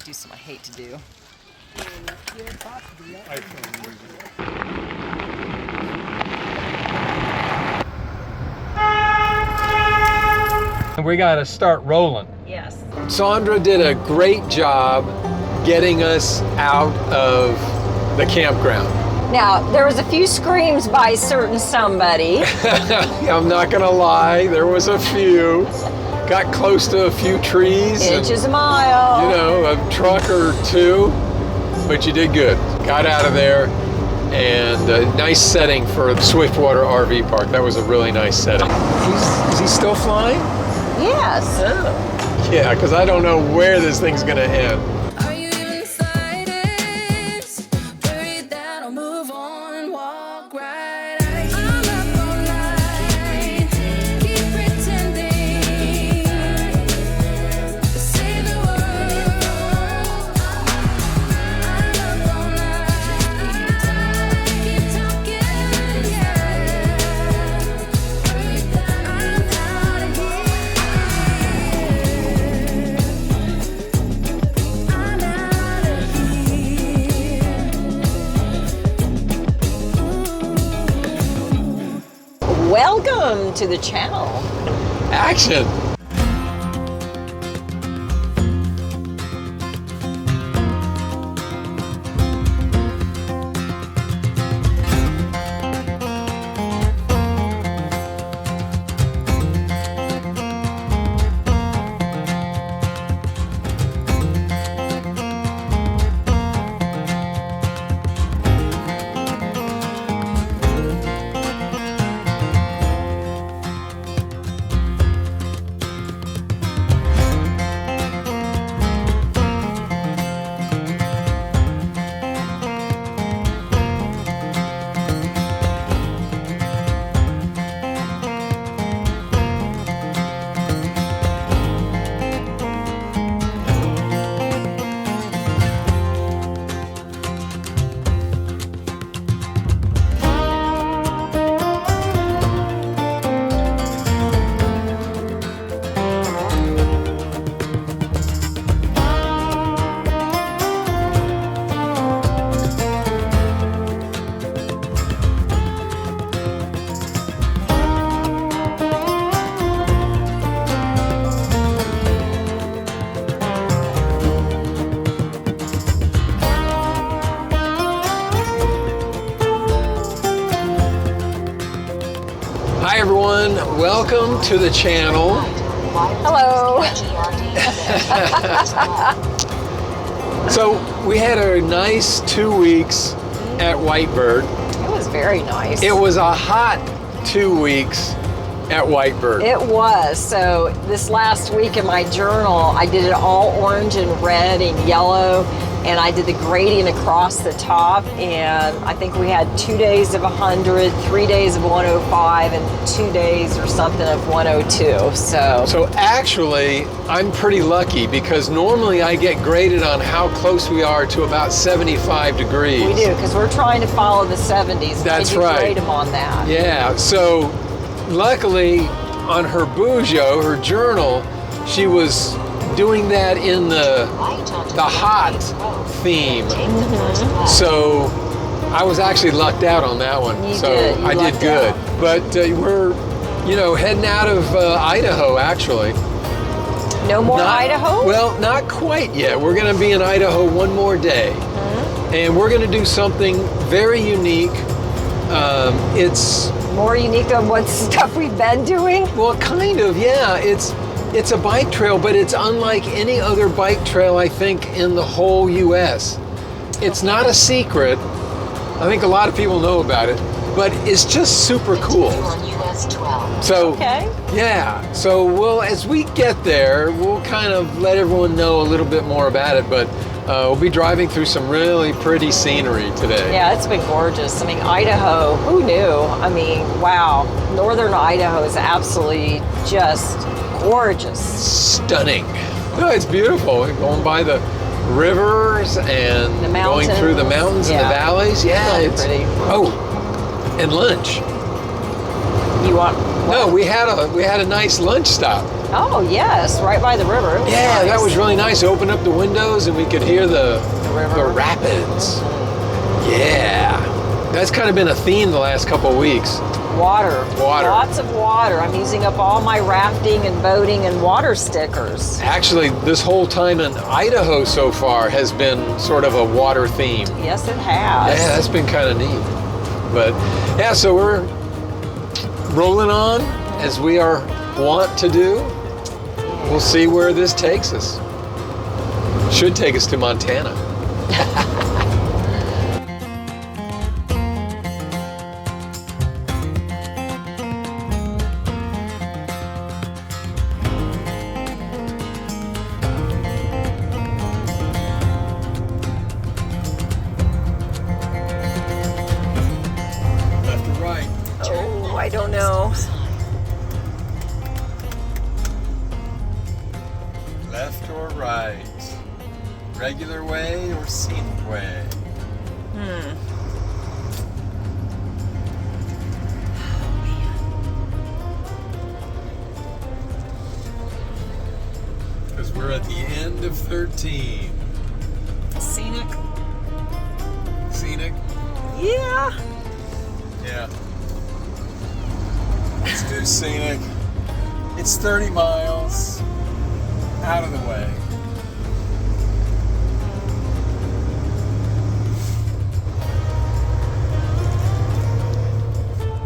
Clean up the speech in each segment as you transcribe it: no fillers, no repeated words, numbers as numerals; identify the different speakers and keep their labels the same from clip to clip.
Speaker 1: do something I hate to do.
Speaker 2: We got to start rolling.
Speaker 1: Yes.
Speaker 2: Sandra did a great job getting us out of the campground.
Speaker 1: Now, there was a few screams by certain somebody.
Speaker 2: I'm not gonna lie, there was a few. Got close to a few trees.
Speaker 1: Inches a mile.
Speaker 2: You know, a truck or two, but you did good. Got out of there, and a nice setting for the Swiftwater RV park. That was a really nice setting. Is he still flying?
Speaker 1: Yes.
Speaker 2: Oh. Yeah, because I don't know where this thing's gonna end.
Speaker 3: Are you even excited? Bury that or move on, walk right. I'm up all night, keep pretending. Say the word. I'm up all night, keep talking, yeah. I'm out of here. I'm out of here.
Speaker 1: Welcome to the channel.
Speaker 2: Action! Hi everyone, welcome to the channel.
Speaker 1: Hello.
Speaker 2: So we had a nice 2 weeks at Whitebird.
Speaker 1: It was very nice.
Speaker 2: It was a hot 2 weeks at Whitebird.
Speaker 1: It was. So this last week in my journal, I did it all orange and red and yellow, and I did the gradient across the top, and I think we had 2 days of 100, 3 days of 105, and 2 days or something of 102.
Speaker 2: So actually, I'm pretty lucky because normally I get graded on how close we are to about 75 degrees.
Speaker 1: We do, because we're trying to follow the 70s.
Speaker 2: That's
Speaker 1: and you
Speaker 2: right.
Speaker 1: grade them on that.
Speaker 2: Yeah, so luckily on her Bujo, her journal, she was doing that in the hot theme.
Speaker 1: Mm-hmm.
Speaker 2: So I was actually lucked out on that one.
Speaker 1: You
Speaker 2: so
Speaker 1: did. You
Speaker 2: I did
Speaker 1: lucked
Speaker 2: good.
Speaker 1: out.
Speaker 2: But we're, heading out of Idaho actually.
Speaker 1: No more
Speaker 2: Not-
Speaker 1: Idaho?
Speaker 2: Well, not quite yet. We're going to be in Idaho one more day.
Speaker 1: Mm-hmm.
Speaker 2: And we're going to do something very unique. It's
Speaker 1: More unique than what stuff we've been doing?
Speaker 2: Well, kind of, yeah. It's a bike trail, but it's unlike any other bike trail, I think, in the whole U.S. It's not a secret. I think a lot of people know about it, but it's just super cool. So,
Speaker 1: Okay.
Speaker 2: yeah. So, as we get there, we'll kind of let everyone know a little bit more about it, but we'll be driving through some really pretty scenery today.
Speaker 1: Yeah, it's been gorgeous. I mean, Idaho, who knew? I mean, wow. Northern Idaho is absolutely just gorgeous.
Speaker 2: Stunning. No, it's beautiful. Going by the rivers and
Speaker 1: The
Speaker 2: going through the mountains and the
Speaker 1: Yeah.
Speaker 2: valleys. Yeah,
Speaker 1: Really
Speaker 2: it's
Speaker 1: pretty.
Speaker 2: Oh, and lunch.
Speaker 1: You want
Speaker 2: No, we had a nice lunch stop.
Speaker 1: Oh, yes, right by the river. It was
Speaker 2: Yeah,
Speaker 1: nice.
Speaker 2: that was really nice. Open up the windows and we could hear the
Speaker 1: river.
Speaker 2: rapids. Yeah. That's kind of been a theme the last couple of weeks.
Speaker 1: Water.
Speaker 2: Water.
Speaker 1: Lots of water. I'm using up all my rafting and boating and water stickers.
Speaker 2: Actually, this whole time in Idaho so far has been sort of a water theme.
Speaker 1: Yes, it has.
Speaker 2: Yeah, that's been kind of neat. But yeah, so we're rolling on as we are wont to do. We'll see where this takes us. Should take us to Montana. Left or right?
Speaker 1: Oh, I don't know.
Speaker 2: Left or right? Regular way or scenic way? Because we're at the end of 13.
Speaker 1: Scenic.
Speaker 2: Scenic?
Speaker 1: Yeah.
Speaker 2: Yeah. Let's do scenic. It's 30 miles out of the way.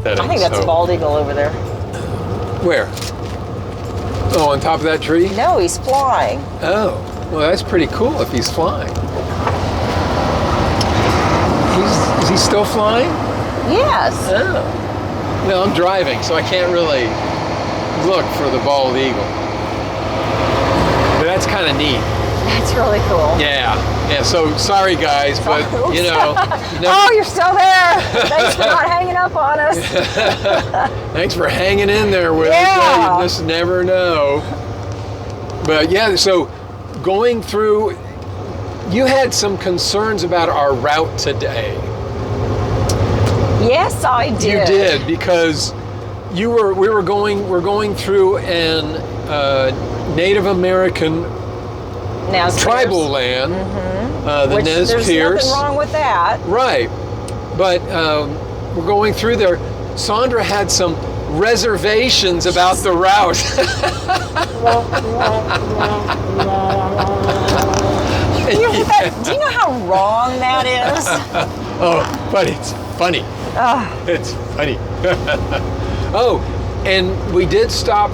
Speaker 1: I think that's a bald eagle over there.
Speaker 2: Where? Oh, on top of that tree?
Speaker 1: No, he's flying.
Speaker 2: Oh, well, that's pretty cool if he's flying. Is he still flying?
Speaker 1: Yes.
Speaker 2: Oh. No, I'm driving, so I can't really look for the bald eagle. But that's kind of neat.
Speaker 1: That's really cool.
Speaker 2: Yeah. Yeah, so sorry guys, but you know.
Speaker 1: Oh, you're still there. Thanks for not hanging up on us.
Speaker 2: Thanks for hanging in there with
Speaker 1: Yeah.
Speaker 2: us. You just never know. But yeah, so going through, you had some concerns about our route today.
Speaker 1: Yes, I did.
Speaker 2: You did, because we're going through an Native American
Speaker 1: Nez
Speaker 2: tribal
Speaker 1: Perce.
Speaker 2: land, the
Speaker 1: Which
Speaker 2: Nez
Speaker 1: there's
Speaker 2: Perce.
Speaker 1: nothing wrong with that.
Speaker 2: Right, but we're going through there. Sandra had some reservations about the route.
Speaker 1: Do you know how wrong that is?
Speaker 2: Oh, but it's funny. It's funny. Oh, and we did stop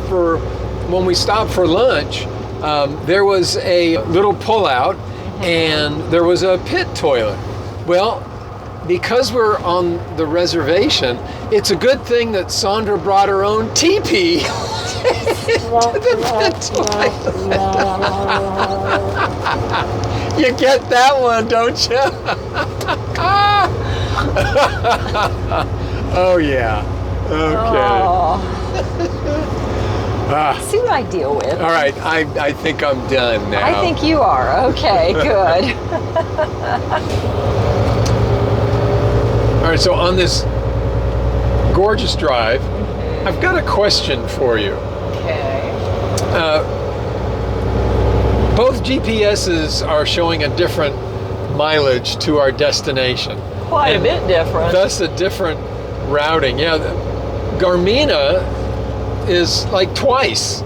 Speaker 2: when we stopped for lunch, there was a little pullout and there was a pit toilet. Well, because we're on the reservation, it's a good thing that Sandra brought her own teepee to the pit toilet. You get that one, don't you? Oh yeah. Okay.
Speaker 1: Oh. See what I deal with.
Speaker 2: All right, I think I'm done now.
Speaker 1: I think you are. Okay, good.
Speaker 2: All right, so on this gorgeous drive, I've got a question for you.
Speaker 1: Okay.
Speaker 2: Both GPSs are showing a different mileage to our destination.
Speaker 1: Quite a
Speaker 2: And
Speaker 1: bit different.
Speaker 2: Thus a different routing. Yeah, Garmina is like twice,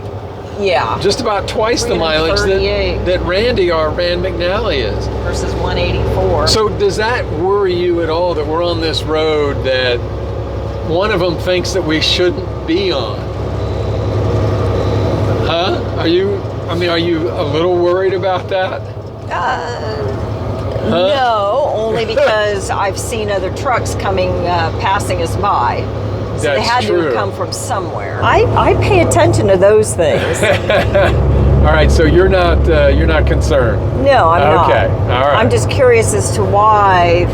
Speaker 1: Yeah.
Speaker 2: just about twice the mileage
Speaker 1: 338.
Speaker 2: that Rand McNally is.
Speaker 1: Versus 184.
Speaker 2: So does that worry you at all that we're on this road that one of them thinks that we shouldn't be on? Huh? Are you a little worried about that?
Speaker 1: No, only because I've seen other trucks coming, passing us by. So they
Speaker 2: That's
Speaker 1: had to
Speaker 2: true.
Speaker 1: have come from somewhere. I pay attention to those things.
Speaker 2: All right, so you're not concerned.
Speaker 1: No, I'm not.
Speaker 2: Okay, all right.
Speaker 1: I'm just curious as to why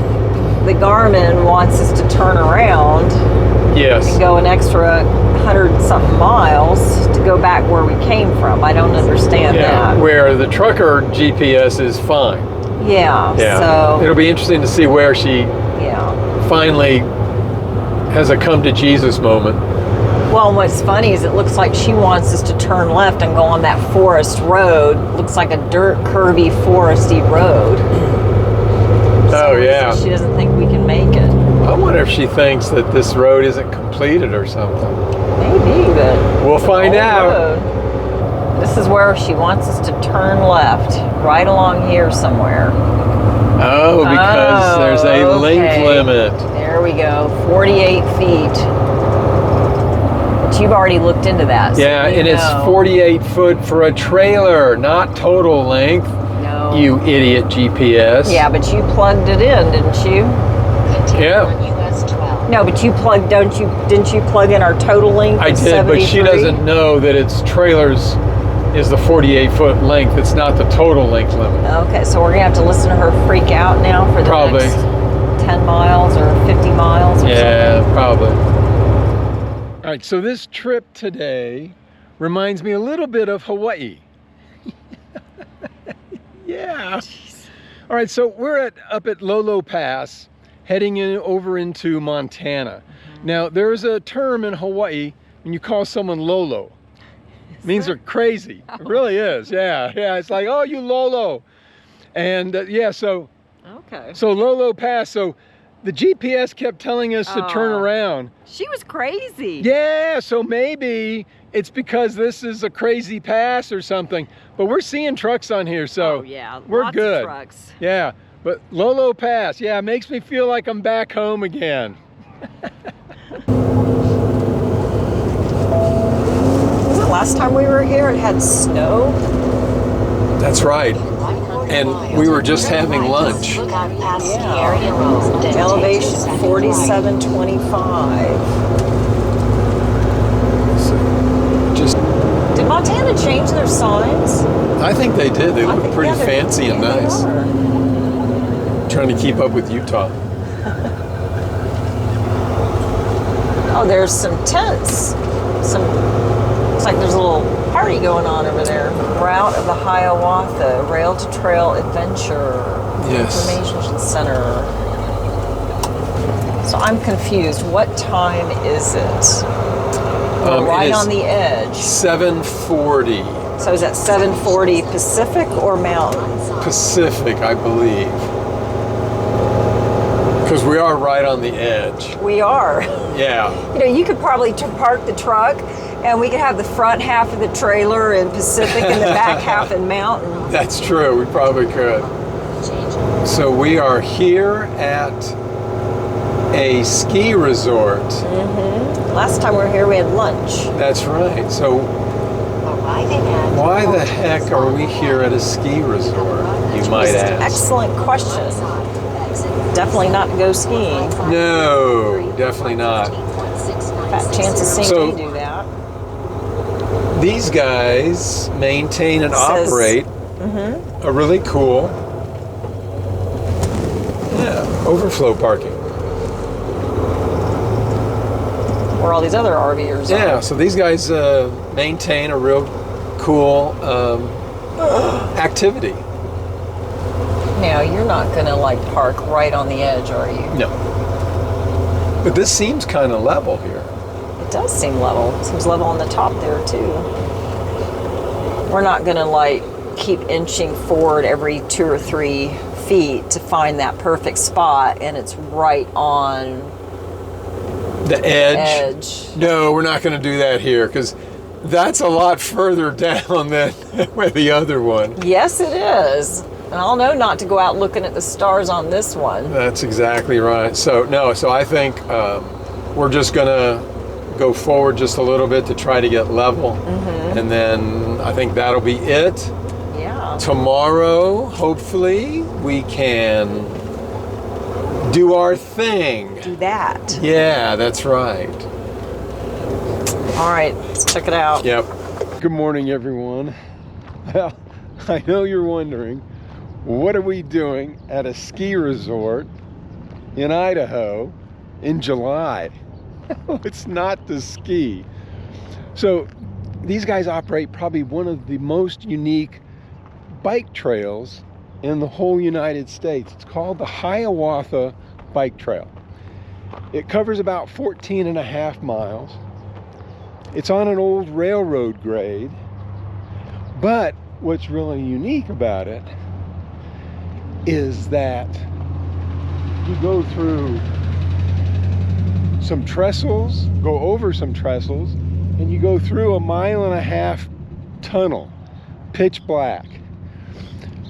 Speaker 1: the Garmin wants us to turn around
Speaker 2: Yes.
Speaker 1: and go an extra 100-something miles to go back where we came from. I don't understand
Speaker 2: Yeah.
Speaker 1: that.
Speaker 2: Where the trucker GPS is fine.
Speaker 1: Yeah.
Speaker 2: Yeah.
Speaker 1: So
Speaker 2: It'll be interesting to see where she
Speaker 1: yeah.
Speaker 2: finally has a come to Jesus moment.
Speaker 1: Well, and what's funny is it looks like she wants us to turn left and go on that forest road. Looks like a dirt, curvy, foresty road.
Speaker 2: Oh, yeah.
Speaker 1: She doesn't think we can make it.
Speaker 2: I wonder if she thinks that this road isn't completed or something.
Speaker 1: Maybe, but
Speaker 2: We'll find
Speaker 1: old
Speaker 2: out.
Speaker 1: road. This is where she wants us to turn left, right along here somewhere.
Speaker 2: Oh, because there's a length
Speaker 1: okay.
Speaker 2: limit.
Speaker 1: There we go, 48 feet. But you've already looked into that. So
Speaker 2: Yeah,
Speaker 1: you
Speaker 2: and it's
Speaker 1: know.
Speaker 2: 48 foot for a trailer, not total length.
Speaker 1: No.
Speaker 2: You idiot GPS.
Speaker 1: Yeah, but you plugged it in, didn't you?
Speaker 2: Yeah.
Speaker 1: No, but you plugged, didn't you plug in our total length?
Speaker 2: I
Speaker 1: of
Speaker 2: did, but she
Speaker 1: 73?
Speaker 2: doesn't know that it's trailers is the 48 foot length. It's not the total length limit.
Speaker 1: Okay, so we're gonna have to listen to her freak out now for the
Speaker 2: Probably.
Speaker 1: next 10 miles or 50 miles or
Speaker 2: Yeah, probably. All right, so this trip today reminds me a little bit of Hawaii. Yeah. All right, so we're up at Lolo Pass, heading over into Montana. Now, there's a term in Hawaii when you call someone Lolo. It means they're crazy. It really is. Yeah, yeah. It's like, oh, you Lolo. And yeah, so
Speaker 1: Okay.
Speaker 2: Lolo Pass. So the GPS kept telling us to turn
Speaker 1: Oh.
Speaker 2: around.
Speaker 1: She was crazy.
Speaker 2: Yeah, so maybe it's because this is a crazy pass or something. But we're seeing trucks on here, so
Speaker 1: Oh, yeah.
Speaker 2: we're
Speaker 1: Lots
Speaker 2: good.
Speaker 1: of trucks.
Speaker 2: Yeah, but Lolo Pass, yeah, it makes me feel like I'm back home again.
Speaker 1: Was it last time we were here? It had snow.
Speaker 2: That's right. And we were just having lunch.
Speaker 1: Elevation 4725.
Speaker 2: Just,
Speaker 1: Did Montana change their signs?
Speaker 2: I think they did. They
Speaker 1: I
Speaker 2: look
Speaker 1: think-
Speaker 2: pretty
Speaker 1: yeah, they-
Speaker 2: fancy and
Speaker 1: yeah, they
Speaker 2: nice.
Speaker 1: are.
Speaker 2: Trying to keep up with Utah.
Speaker 1: Oh, there's some tents. Looks like there's a little party going on over there. Route of the Hiawatha Rail to Trail Adventure
Speaker 2: Yes.
Speaker 1: Information Center. So I'm confused. What time is it? We're
Speaker 2: It
Speaker 1: right
Speaker 2: is
Speaker 1: on the edge.
Speaker 2: 7:40
Speaker 1: So is that 7:40 Pacific or Mountain?
Speaker 2: Pacific, I believe. Because we are right on the edge.
Speaker 1: We are.
Speaker 2: Yeah.
Speaker 1: You know, you could probably park the truck and we could have the front half of the trailer in Pacific and the back half in Mountain.
Speaker 2: That's true. We probably could. So we are here at a ski resort.
Speaker 1: Last time we were here, we had lunch.
Speaker 2: That's right. So why the heck are we here at a ski resort, you might
Speaker 1: This is an
Speaker 2: ask?
Speaker 1: excellent question. Definitely not to go skiing.
Speaker 2: No, definitely not.
Speaker 1: Fat chance of seeing
Speaker 2: So-
Speaker 1: me do that.
Speaker 2: These guys maintain and
Speaker 1: Says-
Speaker 2: operate a really cool overflow parking.
Speaker 1: Where all these other RVers
Speaker 2: Yeah,
Speaker 1: are.
Speaker 2: so these guys maintain a real cool activity.
Speaker 1: Now, you're not going to like park right on the edge, are you?
Speaker 2: No. But this seems kind of level here.
Speaker 1: It does seem level. It seems level on the top there, too. We're not going to like keep inching forward every 2 or 3 feet to find that perfect spot, and it's right on
Speaker 2: The edge.
Speaker 1: edge.
Speaker 2: No, we're not going to do that here because that's a lot further down than the other one.
Speaker 1: Yes, it is. And I'll know not to go out looking at the stars on this one.
Speaker 2: That's exactly right. So I think we're just gonna go forward just a little bit to try to get level, and then I think that'll be it.
Speaker 1: Yeah.
Speaker 2: Tomorrow, hopefully, we can do our thing.
Speaker 1: Do that.
Speaker 2: Yeah, that's right.
Speaker 1: All right, let's check it out.
Speaker 2: Yep. Good morning, everyone. Well, I know you're wondering, what are we doing at a ski resort in Idaho in July? It's not to ski. So these guys operate probably one of the most unique bike trails in the whole United States. It's called the Hiawatha Bike Trail. It covers about 14 and a half miles. It's on an old railroad grade, but what's really unique about it is that you go through some trestles, go over some trestles, and you go through a 1.5 mile tunnel, pitch black.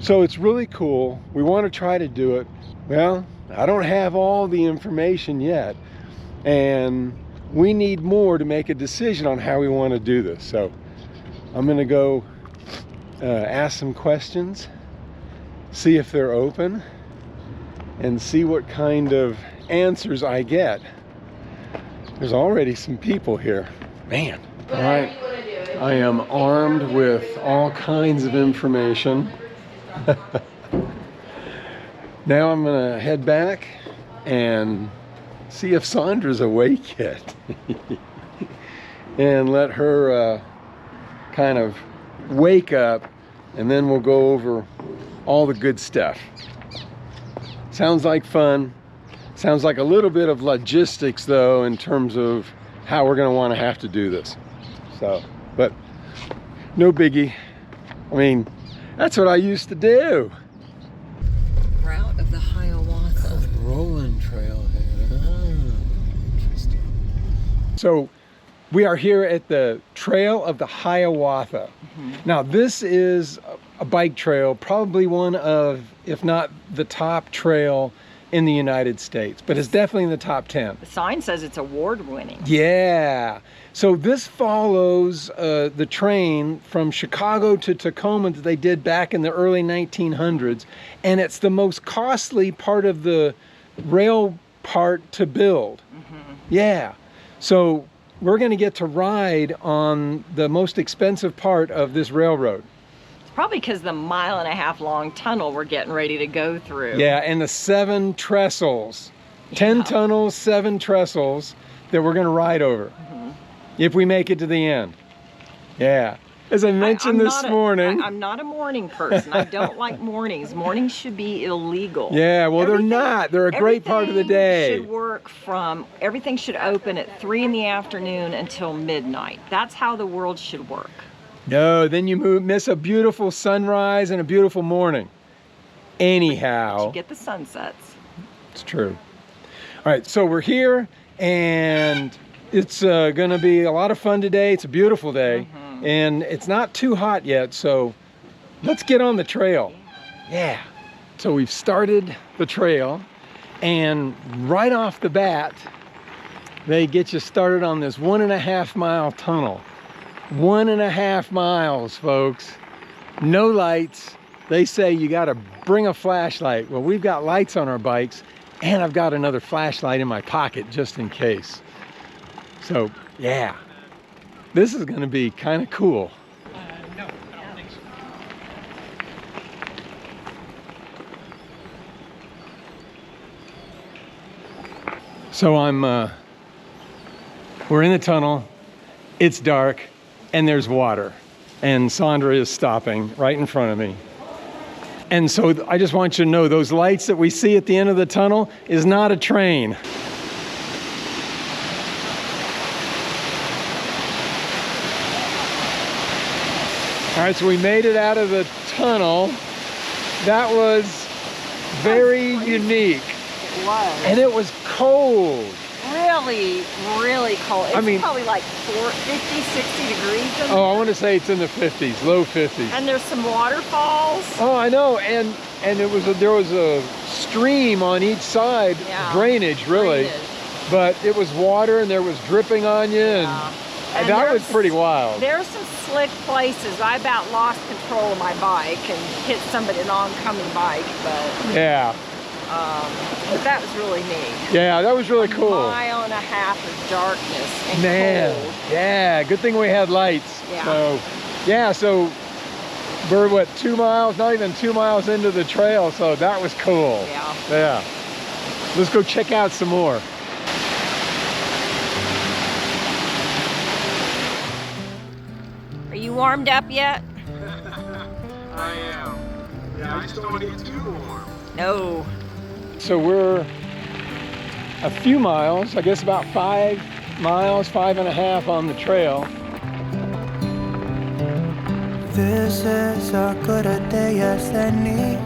Speaker 2: So it's really cool. We want to try to do it. Well, I don't have all the information yet, and we need more to make a decision on how we want to do this. So I'm going to go ask some questions, see if they're open, and see what kind of answers I get. There's already some people here. Man. All right. I am armed with all kinds of information. Now I'm gonna head back and see if Sandra's awake yet. And let her kind of wake up, and then we'll go over all the good stuff. Sounds like fun. Sounds like a little bit of logistics though, in terms of how we're gonna wanna have to do this. So, but no biggie. I mean, that's what I used to do.
Speaker 1: Route of the Hiawatha.
Speaker 2: Rolling trail here. Interesting. So we are here at the Trail of the Hiawatha. Now this is a bike trail, probably one of, if not the top trail in the United States, but it's definitely in the top 10.
Speaker 1: The sign says it's award-winning.
Speaker 2: Yeah. So this follows the train from Chicago to Tacoma that they did back in the early 1900s, and it's the most costly part of the rail part to build. Yeah. So we're going to get to ride on the most expensive part of this railroad.
Speaker 1: It's probably because the 1.5 mile long tunnel we're getting ready to go through.
Speaker 2: Yeah, and the 7 trestles. 10 tunnels, 7 trestles that we're going to ride over. If we make it to the end. Yeah. As I mentioned this morning.
Speaker 1: I'm not a morning person. I don't like mornings. Mornings should be illegal.
Speaker 2: Yeah, well, they're not. They're a great part of the day.
Speaker 1: Everything should open at 3 in the afternoon until midnight. That's how the world should work.
Speaker 2: No, then you miss a beautiful sunrise and a beautiful morning. Anyhow.
Speaker 1: You get the sunsets.
Speaker 2: It's true. All right, so we're here, and it's going to be a lot of fun today. It's a beautiful day, and it's not too hot yet, so let's get on the trail. Yeah. So we've started the trail, and right off the bat, they get you started on this 1.5 mile tunnel. 1.5 miles, folks. No lights. They say you got to bring a flashlight. Well, we've got lights on our bikes, and I've got another flashlight in my pocket just in case. So, yeah, this is going to be kind of cool.
Speaker 4: No, I don't think so.
Speaker 2: So we're in the tunnel, it's dark, and there's water. And Sandra is stopping right in front of me. And so I just want you to know, those lights that we see at the end of the tunnel is not a train. All right, so we made it out of the tunnel. That was very unique.
Speaker 1: It was.
Speaker 2: And it was cold.
Speaker 1: Really, really cold. It's
Speaker 2: mean-
Speaker 1: probably like 50, 60 degrees. In
Speaker 2: Oh, I
Speaker 1: there.
Speaker 2: want to say it's in the 50s, low 50s.
Speaker 1: And there's some waterfalls.
Speaker 2: Oh, I know, and there was a stream on each side,
Speaker 1: Yeah.
Speaker 2: drainage really,
Speaker 1: Drainage.
Speaker 2: but it was water and there was dripping on you, and
Speaker 1: And
Speaker 2: that
Speaker 1: there's-
Speaker 2: was pretty wild.
Speaker 1: There's some slick places. I about lost control of my bike and hit somebody, an oncoming bike,
Speaker 2: Yeah,
Speaker 1: but that was really neat.
Speaker 2: yeah, that was really cool.
Speaker 1: 1.5 miles of darkness and
Speaker 2: Man,
Speaker 1: cold.
Speaker 2: yeah, good thing we had lights.
Speaker 1: Yeah.
Speaker 2: So, yeah, so we're what, 2 miles, not even 2 miles into the trail, so that was cool.
Speaker 1: Yeah.
Speaker 2: Yeah. Let's go check out some more.
Speaker 1: Are you warmed up yet?
Speaker 5: I am. Yeah, I just don't want to get too warm.
Speaker 1: No.
Speaker 2: So we're a few miles, I guess about 5 miles, 5.5 on the trail.
Speaker 6: This is a good a day as any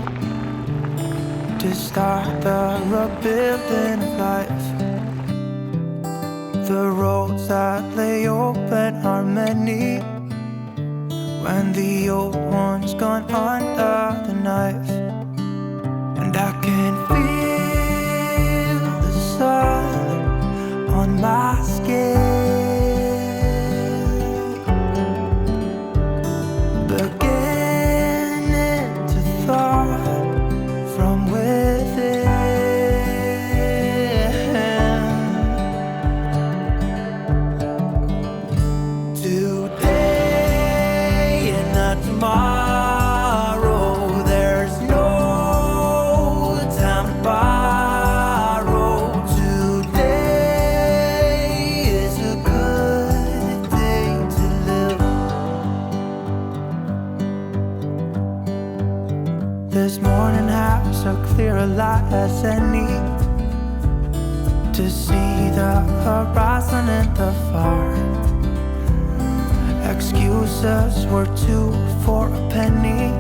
Speaker 6: to start the rebuilding of life. The roads that lay open are many when the old one's gone under the knife. And I can feel the sun on my skin, beginning to thaw from within. Today and not tomorrow, there's no time to borrow. Today is a good day to live. This morning has a clearer light as any to see the horizon in the far. Excuses were 2 for a penny,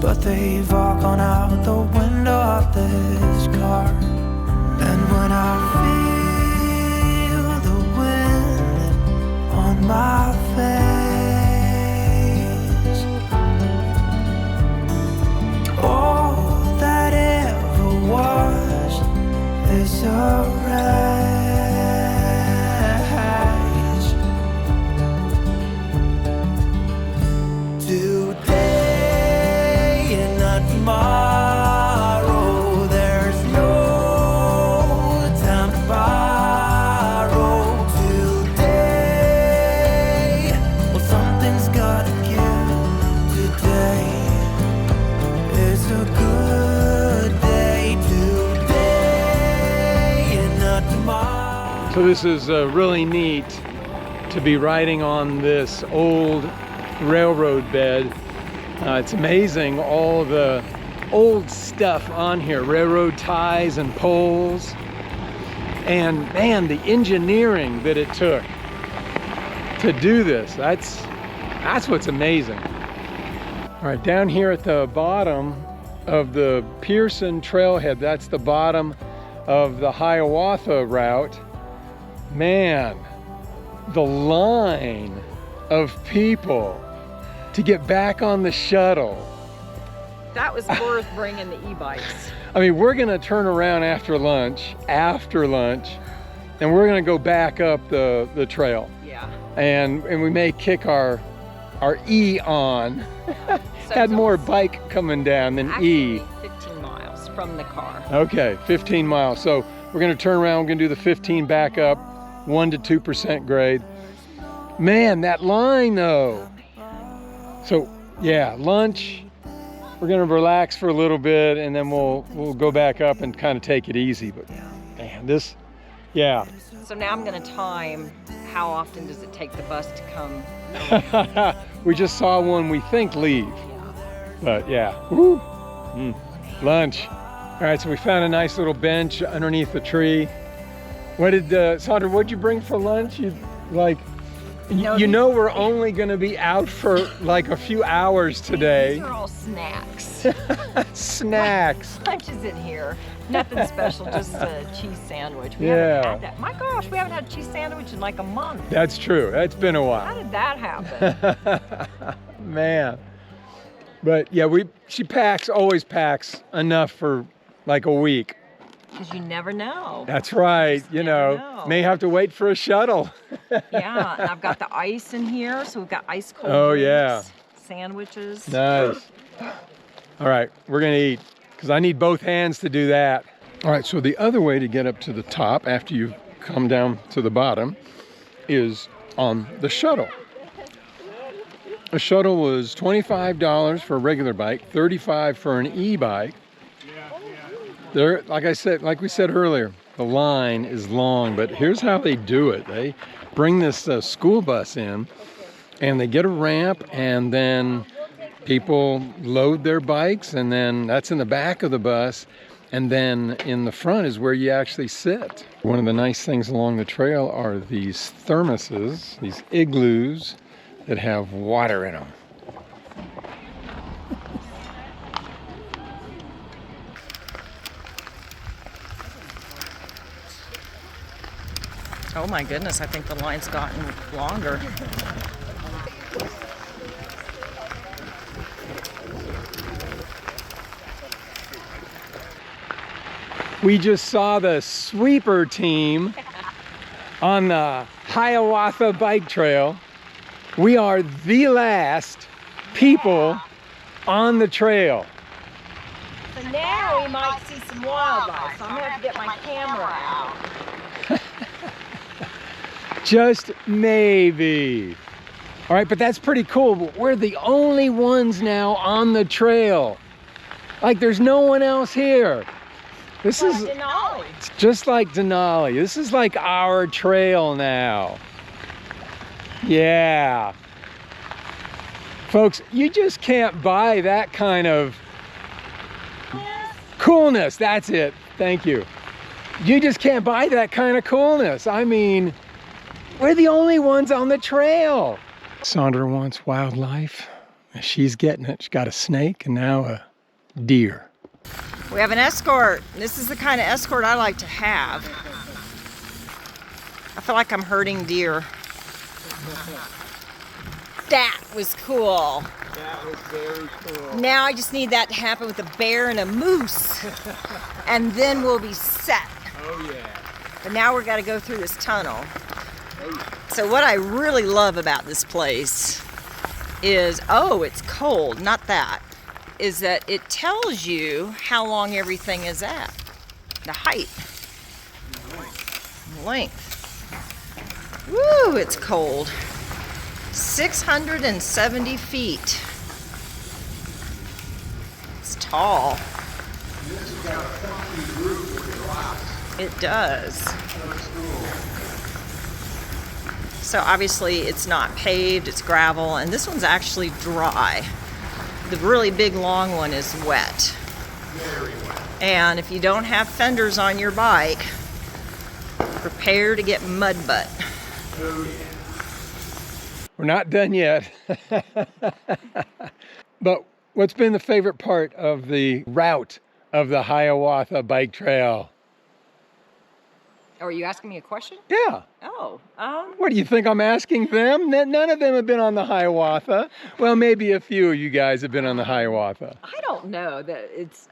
Speaker 6: but they've all gone out the window of this car. And when I feel the wind on my face, all that ever was is a wreck. Today and not tomorrow, there's no time to borrow. Today, well, something's gotta give. Today is a good day. Today and not tomorrow.
Speaker 2: So this is really neat to be riding on this old railroad bed. It's amazing all the old stuff on here, railroad ties and poles, and man, the engineering that it took to do this, that's what's amazing. All right, down here at the bottom of the Polson trailhead, that's the bottom of the Hiawatha route. Man, the line of people to get back on the shuttle.
Speaker 1: That was worth bringing the e-bikes.
Speaker 2: I mean, we're gonna turn around after lunch, and we're gonna go back up the trail.
Speaker 1: Yeah.
Speaker 2: And we may kick our E on. Had more bike coming down than E.
Speaker 1: Actually, 15 miles from the car.
Speaker 2: Okay, 15 miles. So we're gonna turn around, we're gonna do the 15 back up, 1 to 2% grade. Man, that line though. So yeah, lunch, we're gonna relax for a little bit and then we'll go back up and kind of take it easy. But man, this, yeah.
Speaker 1: So now I'm gonna time how often does it take the bus to come.
Speaker 2: We just saw one we think leave. But yeah, woo. Lunch. All right, so we found a nice little bench underneath the tree. What did, Sandra, what'd you bring for lunch? You know we're only gonna be out for like a few hours today.
Speaker 1: These are all snacks.
Speaker 2: Snacks.
Speaker 1: Lunch is in here. Nothing special, just a cheese sandwich. We
Speaker 2: Yeah.
Speaker 1: haven't had that. My gosh, we haven't had a cheese sandwich in like a month.
Speaker 2: That's true, that's been a
Speaker 1: How
Speaker 2: while.
Speaker 1: did that happen?
Speaker 2: Man. But yeah, she always packs enough for like a week.
Speaker 1: Because you never know.
Speaker 2: That's right,
Speaker 1: Just
Speaker 2: you
Speaker 1: never
Speaker 2: know,
Speaker 1: know.
Speaker 2: may have to wait for a shuttle.
Speaker 1: Yeah, and I've got the ice in here, so we've got ice cold
Speaker 2: Oh,
Speaker 1: drinks,
Speaker 2: yeah.
Speaker 1: sandwiches.
Speaker 2: Nice. All right, we're gonna eat because I need both hands to do that. All right, so the other way to get up to the top after you come down to the bottom is on the shuttle. A shuttle was $25 for a regular bike, $35 for an e-bike. There, like we said earlier, the line is long, but here's how they do it. They bring this school bus in and they get a ramp and then people load their bikes and then that's in the back of the bus And then in the front is where you actually sit. One of the nice things along the trail are these thermoses, these igloos that have water in them.
Speaker 1: Oh my goodness, I think the line's gotten longer.
Speaker 2: We just saw the sweeper team on the Hiawatha bike trail. We are the last people on the trail.
Speaker 1: So now we might see some wildlife, so I'm gonna have to get my camera out.
Speaker 2: Just maybe. All right, but that's pretty cool. But we're the only ones now on the trail. Like there's no one else here. This is
Speaker 1: Denali.
Speaker 2: it's just like Denali. This is like our trail now. Yeah. Folks, you just can't buy that kind of coolness. That's it. Thank you. You just can't buy that kind of coolness. I mean, we're the only ones on the trail. Sandra wants wildlife. She's getting it. She's got a snake and now a deer.
Speaker 1: We have an escort. This is the kind of escort I like to have. I feel like I'm herding deer. That was cool.
Speaker 2: That was very cool.
Speaker 1: Now I just need that to happen with a bear and a moose. And then we'll be set.
Speaker 2: Oh yeah.
Speaker 1: But now we've got to go through this tunnel. So what I really love about this place is, oh, it's cold, not that, is that it tells you how long everything is at. The height. Length. Woo, it's cold. 670 feet. It's tall. It does. So obviously it's not paved, it's gravel, and this one's actually dry. The really big long one is wet.
Speaker 2: Very wet.
Speaker 1: And if you don't have fenders on your bike, prepare to get mud butt.
Speaker 2: Oh yeah. We're not done yet. But what's been the favorite part of the route of the Hiawatha bike trail?
Speaker 1: Oh, are you asking me a question?
Speaker 2: Yeah.
Speaker 1: Oh,
Speaker 2: What do you think I'm asking them? None of them have been on the Hiawatha. Well, maybe a few of you guys have been on the Hiawatha.
Speaker 1: I don't know. That it's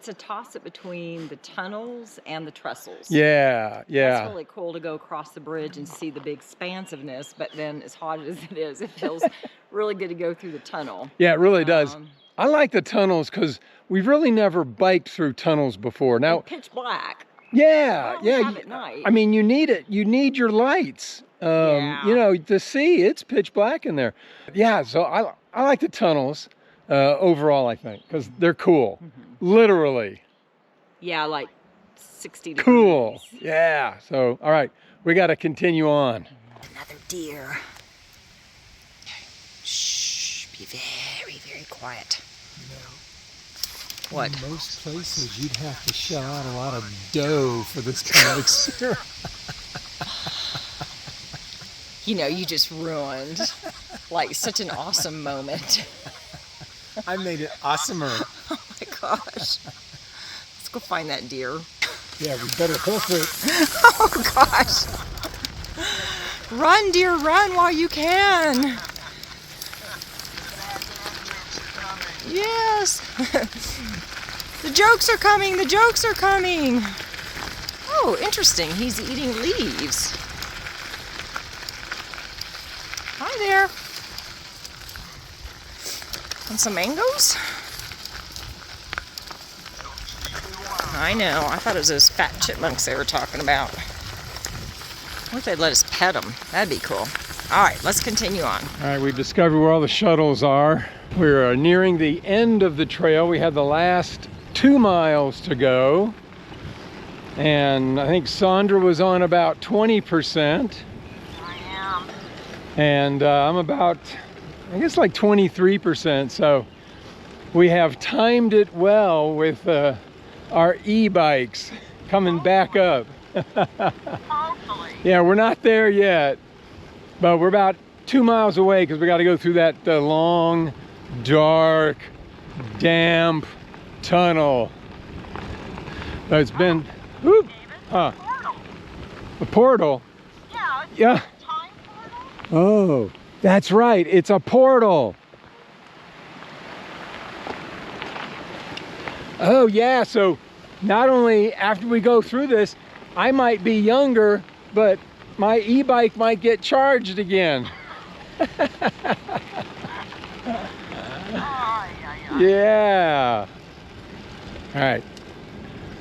Speaker 1: a toss-up between the tunnels and the trestles.
Speaker 2: Yeah, yeah.
Speaker 1: That's really cool to go across the bridge and see the big expansiveness, but then as hot as it is, it feels really good to go through the tunnel.
Speaker 2: Yeah, it really does. I like the tunnels because we've really never biked through tunnels before. Now,
Speaker 1: Pitch black.
Speaker 2: yeah,
Speaker 1: Well,
Speaker 2: yeah.
Speaker 1: have at night.
Speaker 2: I mean, you need it. You need your lights.
Speaker 1: Yeah.
Speaker 2: You know, to see. It's pitch black in there. Yeah, so I like the tunnels overall, I think, because they're cool. Literally.
Speaker 1: Yeah, like 60 degrees.
Speaker 2: Cool. Yeah. So, all right, we got to continue on.
Speaker 1: Another deer. Shh, be very, very quiet. What?
Speaker 2: In most places, you'd have to shell out a lot of dough for this kind of experience.
Speaker 1: You know, you just ruined like such an awesome moment.
Speaker 2: I made it awesomer.
Speaker 1: Oh my gosh. Let's go find that deer.
Speaker 2: Yeah, we better hoof it.
Speaker 1: Oh gosh. Run, deer, run while you can. Yes. The jokes are coming, the jokes are coming. Oh, interesting. He's eating leaves. Hi there. Want some mangoes? I know. I thought it was those fat chipmunks they were talking about. What if they'd let us pet them? That'd be cool. All right, let's continue on.
Speaker 2: All right, we've discovered where all the shuttles are. We're nearing the end of the trail. We have the last 2 miles to go. And I think Sandra was on about 20%.
Speaker 1: I am.
Speaker 2: And I'm about, I guess like 23%. So we have timed it well with a our e-bikes coming back up. Yeah, we're not there yet, but we're about 2 miles away because we got to go through that long, dark, damp tunnel. So it's been, whoop, huh? The portal? Yeah. Oh, that's right. It's a portal. Oh yeah, so not only after we go through this, I might be younger, but my e-bike might get charged again. Yeah. All right.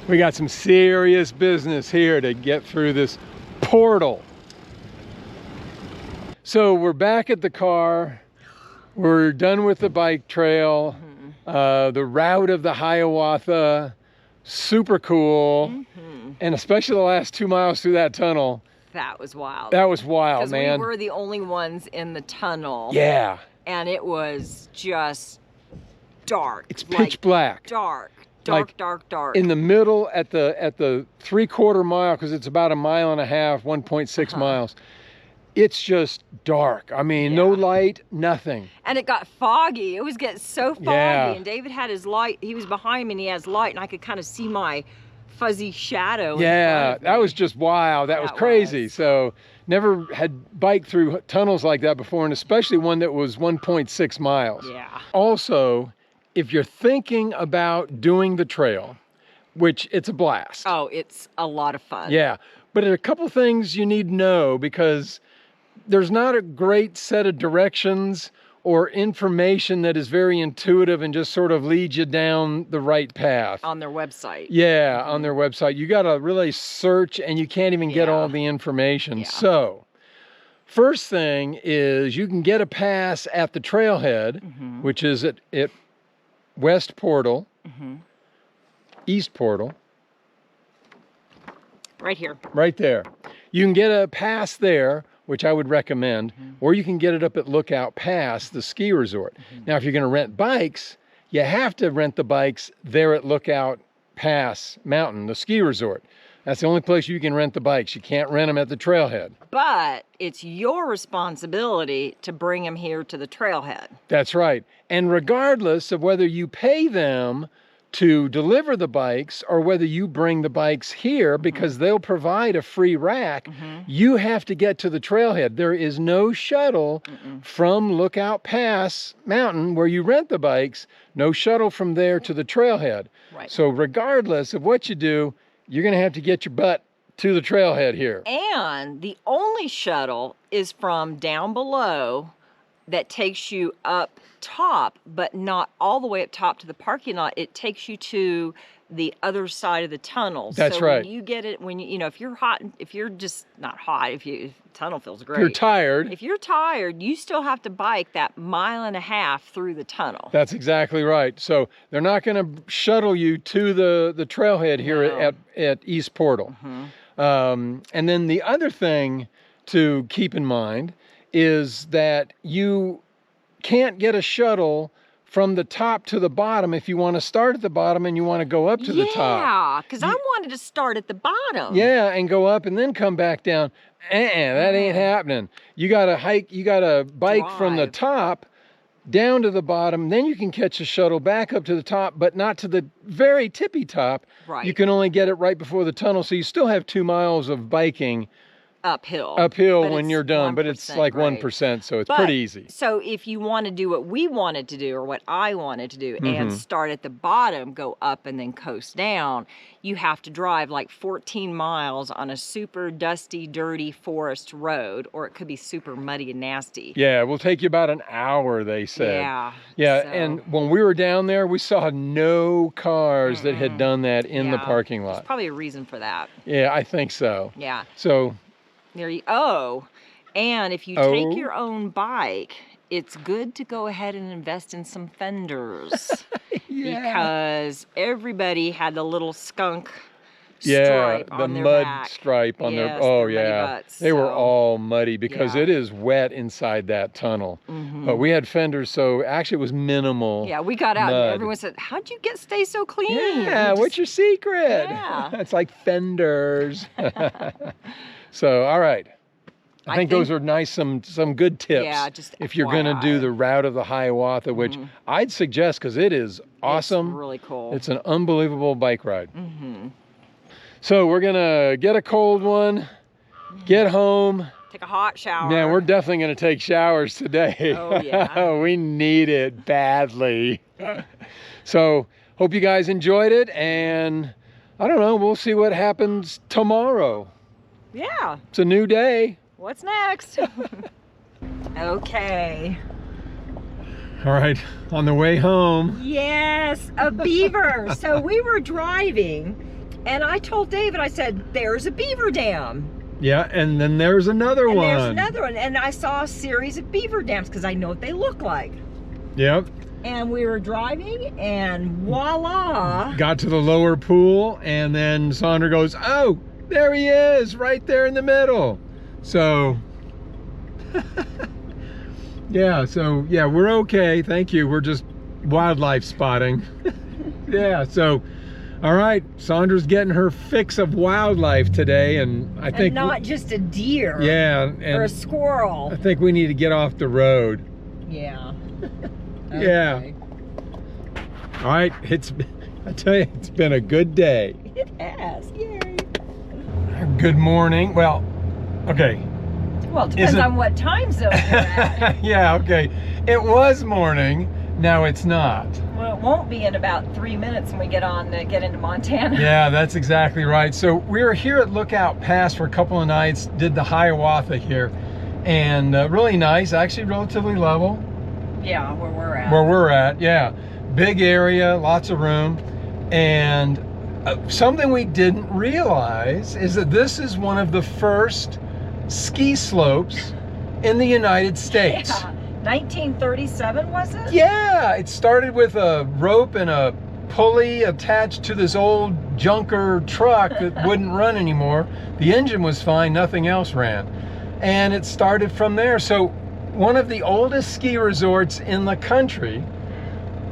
Speaker 2: We got some serious business here to get through this portal. So we're back at the car. We're done with the bike trail. The route of the Hiawatha, super cool. And especially the last 2 miles through that tunnel.
Speaker 1: That was wild.
Speaker 2: That was wild,
Speaker 1: Because
Speaker 2: man.
Speaker 1: we were the only ones in the tunnel.
Speaker 2: Yeah.
Speaker 1: And it was just dark.
Speaker 2: It's pitch black.
Speaker 1: Dark.
Speaker 2: Like,
Speaker 1: Dark.
Speaker 2: In the middle at the 3/4 mile, because it's about 1.5 miles, 1.6 miles. It's just dark. I mean, no light, nothing.
Speaker 1: And it got foggy. It was getting so foggy.
Speaker 2: Yeah.
Speaker 1: And David had his light. He was behind me and he has light, and I could kind of see my fuzzy shadow.
Speaker 2: Yeah, that was just wild. That was
Speaker 1: That
Speaker 2: crazy.
Speaker 1: was.
Speaker 2: So never had biked through tunnels like that before, and especially one that was 1.6 miles.
Speaker 1: Yeah.
Speaker 2: Also, if you're thinking about doing the trail, which it's a blast.
Speaker 1: Oh, it's a lot of fun.
Speaker 2: Yeah, but a couple things you need to know, because there's not a great set of directions or information that is very intuitive and just sort of leads you down the right path.
Speaker 1: On their website.
Speaker 2: Yeah, on their website. You got to really search, and you can't even get all the information.
Speaker 1: Yeah.
Speaker 2: So, first thing is you can get a pass at the trailhead, which is at West Portal, East Portal,
Speaker 1: Right here.
Speaker 2: right there. You can get a pass there, which I would recommend, or you can get it up at Lookout Pass, the ski resort. Now, if you're going to rent bikes, you have to rent the bikes there at Lookout Pass Mountain, the ski resort. That's the only place you can rent the bikes. You can't rent them at the trailhead.
Speaker 1: But it's your responsibility to bring them here to the trailhead.
Speaker 2: That's right. And regardless of whether you pay them to deliver the bikes or whether you bring the bikes here, because they'll provide a free rack, you have to get to the trailhead. There is no shuttle from Lookout Pass Mountain where you rent the bikes, no shuttle from there to the trailhead.
Speaker 1: Right.
Speaker 2: So regardless of what you do, you're going to have to get your butt to the trailhead here.
Speaker 1: And the only shuttle is from down below that takes you up top, but not all the way up top to the parking lot. It takes you to the other side of the tunnel.
Speaker 2: That's
Speaker 1: so
Speaker 2: right.
Speaker 1: When you get it, when you know, if you're hot, if you're just not hot, if the tunnel feels great.
Speaker 2: If you're tired.
Speaker 1: If you're tired, you still have to bike that 1.5 miles through the tunnel.
Speaker 2: That's exactly right. So they're not going to shuttle you to the trailhead here
Speaker 1: No.
Speaker 2: at East Portal. And then the other thing to keep in mind is that you can't get a shuttle from the top to the bottom if you want to start at the bottom and you want to go up to the top.
Speaker 1: Yeah, because I wanted to start at the bottom.
Speaker 2: Yeah, and go up and then come back down. That ain't happening. You got to hike, you got to bike from the
Speaker 1: Drive.
Speaker 2: top down to the bottom, then you can catch a shuttle back up to the top, but not to the very tippy top.
Speaker 1: Right.
Speaker 2: You can only get it right before the tunnel, so you still have 2 miles of biking
Speaker 1: Uphill.
Speaker 2: uphill
Speaker 1: But
Speaker 2: when
Speaker 1: it's
Speaker 2: you're done, but it's
Speaker 1: 1%
Speaker 2: like
Speaker 1: grade.
Speaker 2: 1%, so it's
Speaker 1: But-
Speaker 2: pretty easy.
Speaker 1: So if you want to do what we wanted to do, or what I wanted to do,
Speaker 2: Mm-hmm.
Speaker 1: and start at the bottom, go up and then coast down, you have to drive like 14 miles on a super dusty, dirty forest road, or it could be super muddy and nasty.
Speaker 2: Yeah, it will take you about an hour, they said.
Speaker 1: Yeah.
Speaker 2: Yeah,
Speaker 1: so-
Speaker 2: and when we were down there, we saw no cars that had done that in the
Speaker 1: Yeah,
Speaker 2: parking
Speaker 1: There's
Speaker 2: lot.
Speaker 1: probably a reason for that.
Speaker 2: Yeah, I think so.
Speaker 1: Yeah.
Speaker 2: So,
Speaker 1: There you and if you
Speaker 2: Oh.
Speaker 1: take your own bike, it's good to go ahead and invest in some fenders. Because everybody had the little skunk stripe
Speaker 2: the
Speaker 1: on their
Speaker 2: mud
Speaker 1: back.
Speaker 2: stripe on their.
Speaker 1: Yes,
Speaker 2: Oh
Speaker 1: their muddy
Speaker 2: yeah,
Speaker 1: butts,
Speaker 2: they were
Speaker 1: so-
Speaker 2: all muddy because
Speaker 1: Yeah.
Speaker 2: it is wet inside that tunnel. But we had fenders, so actually it was minimal.
Speaker 1: Yeah, we got out
Speaker 2: mud.
Speaker 1: and everyone said, "How'd you stay so clean?"
Speaker 2: Yeah,
Speaker 1: We
Speaker 2: what's
Speaker 1: just-
Speaker 2: your secret?
Speaker 1: Yeah.
Speaker 2: It's like fenders. So, all right. I think those are nice, some good tips.
Speaker 1: Yeah, just
Speaker 2: if you're going to do
Speaker 1: FYI.
Speaker 2: the route of the Hiawatha, which I'd suggest because it is awesome.
Speaker 1: It's really cool.
Speaker 2: It's an unbelievable bike ride. So we're going to get a cold one, get home.
Speaker 1: Take a hot shower.
Speaker 2: Man, we're definitely going to take showers today.
Speaker 1: Oh, yeah.
Speaker 2: We need it badly. So hope you guys enjoyed it, and I don't know, we'll see what happens tomorrow.
Speaker 1: Yeah.
Speaker 2: It's a new day.
Speaker 1: What's next? Okay.
Speaker 2: All right, on the way home.
Speaker 1: Yes, a beaver. So we were driving, and I told David, I said, "There's a beaver dam."
Speaker 2: Yeah, and then there's another
Speaker 1: And
Speaker 2: one.
Speaker 1: there's another one, and I saw a series of beaver dams because I know what they look like.
Speaker 2: Yep.
Speaker 1: And we were driving, and voila!
Speaker 2: Got to the lower pool, and then Sandra goes, "Oh, there he is, right there in the middle." So, yeah, we're okay. Thank you. We're just wildlife spotting. Yeah, so, all right, Sandra's getting her fix of wildlife today, and I think
Speaker 1: And not just a deer.
Speaker 2: yeah,
Speaker 1: Or a
Speaker 2: and
Speaker 1: squirrel.
Speaker 2: I think we need to get off the road.
Speaker 1: Yeah.
Speaker 2: Yeah.
Speaker 1: Okay.
Speaker 2: All right, I tell you, it's been a good day.
Speaker 1: It has. Yay.
Speaker 2: Good morning. Well, okay.
Speaker 1: Well, it depends
Speaker 2: Is it-
Speaker 1: on what time zone you're at.
Speaker 2: Yeah, okay. It was morning. Now it's not.
Speaker 1: Well, it won't be in about 3 minutes when we get into Montana.
Speaker 2: Yeah, that's exactly right. So we were here at Lookout Pass for a couple of nights, did the Hiawatha here, and really nice, actually relatively level
Speaker 1: Yeah, where we're at.
Speaker 2: where we're at. Yeah, big area, lots of room, and something we didn't realize is that this is one of the first ski slopes in the United States.
Speaker 1: Yeah. 1937 was it?
Speaker 2: Yeah, it started with a rope and a pulley attached to this old junker truck that wouldn't run anymore. The engine was fine, nothing else ran. And it started from there. So one of the oldest ski resorts in the country,